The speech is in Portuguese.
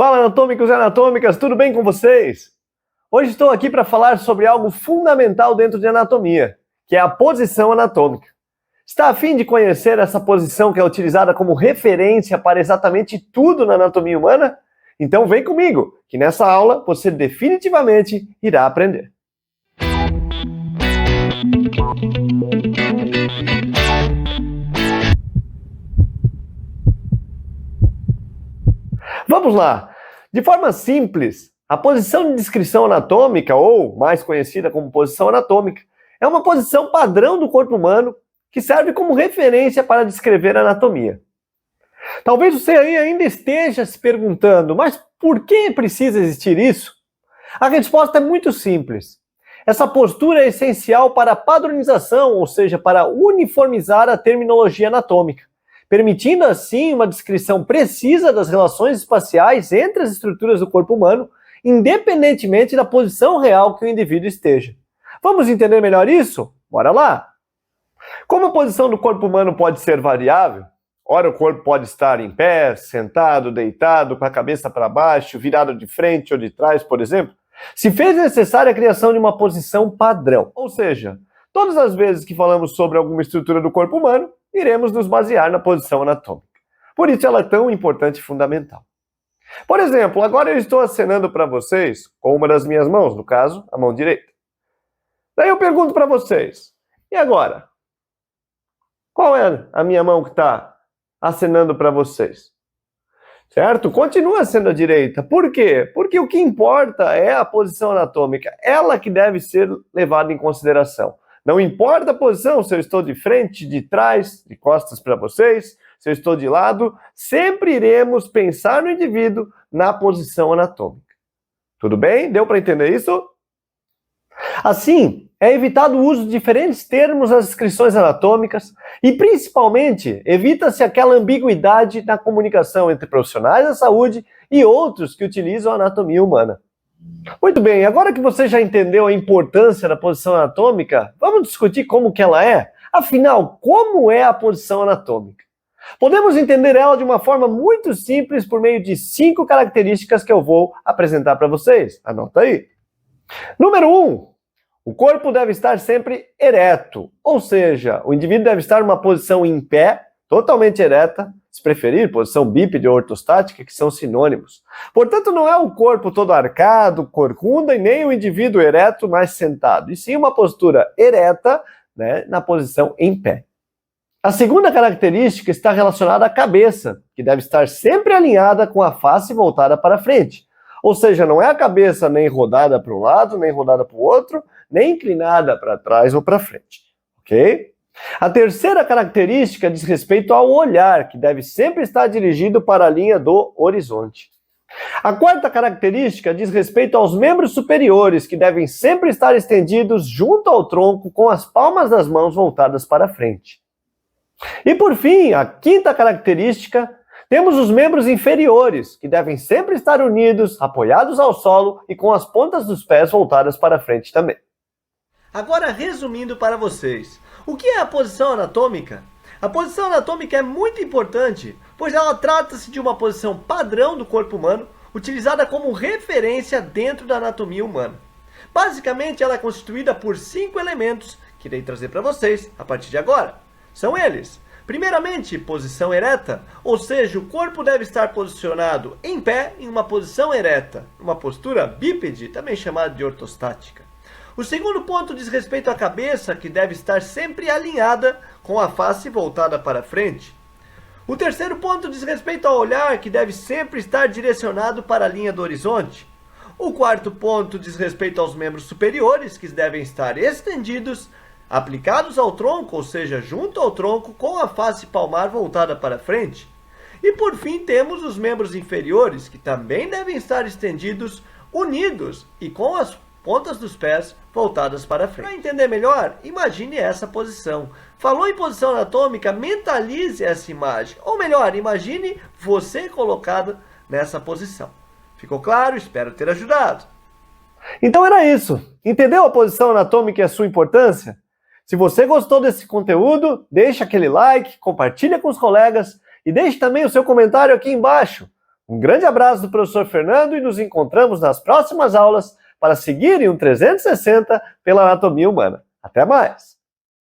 Fala, anatômicos e anatômicas, tudo bem com vocês? Hoje estou aqui para falar sobre algo fundamental dentro de anatomia, que é a posição anatômica. Está a fim de conhecer essa posição que é utilizada como referência para exatamente tudo na anatomia humana? Então vem comigo, que nessa aula você definitivamente irá aprender. Vamos lá! De forma simples, a posição de descrição anatômica, ou mais conhecida como posição anatômica, é uma posição padrão do corpo humano que serve como referência para descrever a anatomia. Talvez você aí ainda esteja se perguntando, mas por que precisa existir isso? A resposta é muito simples. Essa postura é essencial para a padronização, ou seja, para uniformizar a terminologia anatômica, permitindo assim uma descrição precisa das relações espaciais entre as estruturas do corpo humano, independentemente da posição real que o indivíduo esteja. Vamos entender melhor isso? Bora lá! Como a posição do corpo humano pode ser variável, ora o corpo pode estar em pé, sentado, deitado, com a cabeça para baixo, virado de frente ou de trás, por exemplo, se fez necessária a criação de uma posição padrão. Ou seja, todas as vezes que falamos sobre alguma estrutura do corpo humano, iremos nos basear na posição anatômica. Por isso ela é tão importante e fundamental. Por exemplo, agora eu estou acenando para vocês com uma das minhas mãos, no caso, a mão direita. Daí eu pergunto para vocês, e agora? Qual é a minha mão que está acenando para vocês? Certo? Continua sendo a direita. Por quê? Porque o que importa é a posição anatômica. Ela que deve ser levada em consideração. Não importa a posição, se eu estou de frente, de trás, de costas para vocês, se eu estou de lado, sempre iremos pensar no indivíduo na posição anatômica. Tudo bem? Deu para entender isso? Assim, é evitado o uso de diferentes termos nas descrições anatômicas e, principalmente, evita-se aquela ambiguidade na comunicação entre profissionais da saúde e outros que utilizam a anatomia humana. Muito bem, agora que você já entendeu a importância da posição anatômica, vamos discutir como que ela é? Afinal, como é a posição anatômica? Podemos entender ela de uma forma muito simples por meio de 5 características que eu vou apresentar para vocês. Anota aí. Número 1. O corpo deve estar sempre ereto, ou seja, o indivíduo deve estar numa posição em pé, totalmente ereta, se preferir, posição bípede ou ortostática, que são sinônimos. Portanto, não é o corpo todo arcado, corcunda, e nem o indivíduo ereto, mas sentado, e sim uma postura ereta, na posição em pé. A segunda característica está relacionada à cabeça, que deve estar sempre alinhada com a face voltada para frente. Ou seja, não é a cabeça nem rodada para um lado, nem rodada para o outro, nem inclinada para trás ou para frente. Ok? A terceira característica diz respeito ao olhar, que deve sempre estar dirigido para a linha do horizonte. A quarta característica diz respeito aos membros superiores, que devem sempre estar estendidos junto ao tronco com as palmas das mãos voltadas para frente. E por fim, a quinta característica, temos os membros inferiores, que devem sempre estar unidos, apoiados ao solo e com as pontas dos pés voltadas para frente também. Agora, resumindo para vocês, o que é a posição anatômica? A posição anatômica é muito importante, pois ela trata-se de uma posição padrão do corpo humano, utilizada como referência dentro da anatomia humana. Basicamente, ela é constituída por 5 elementos que irei trazer para vocês a partir de agora. São eles: primeiramente, posição ereta, ou seja, o corpo deve estar posicionado em pé em uma posição ereta, uma postura bípede, também chamada de ortostática. O segundo ponto diz respeito à cabeça, que deve estar sempre alinhada com a face voltada para frente. O terceiro ponto diz respeito ao olhar, que deve sempre estar direcionado para a linha do horizonte. O quarto ponto diz respeito aos membros superiores, que devem estar estendidos, aplicados ao tronco, ou seja, junto ao tronco, com a face palmar voltada para frente. E por fim temos os membros inferiores, que também devem estar estendidos, unidos e com as pontas dos pés voltadas para frente. Para entender melhor, imagine essa posição. Falou em posição anatômica, mentalize essa imagem. Ou melhor, imagine você colocado nessa posição. Ficou claro? Espero ter ajudado. Então era isso. Entendeu a posição anatômica e a sua importância? Se você gostou desse conteúdo, deixa aquele like, compartilha com os colegas e deixe também o seu comentário aqui embaixo. Um grande abraço do professor Fernando e nos encontramos nas próximas aulas para seguirem um 360 pela anatomia humana. Até mais!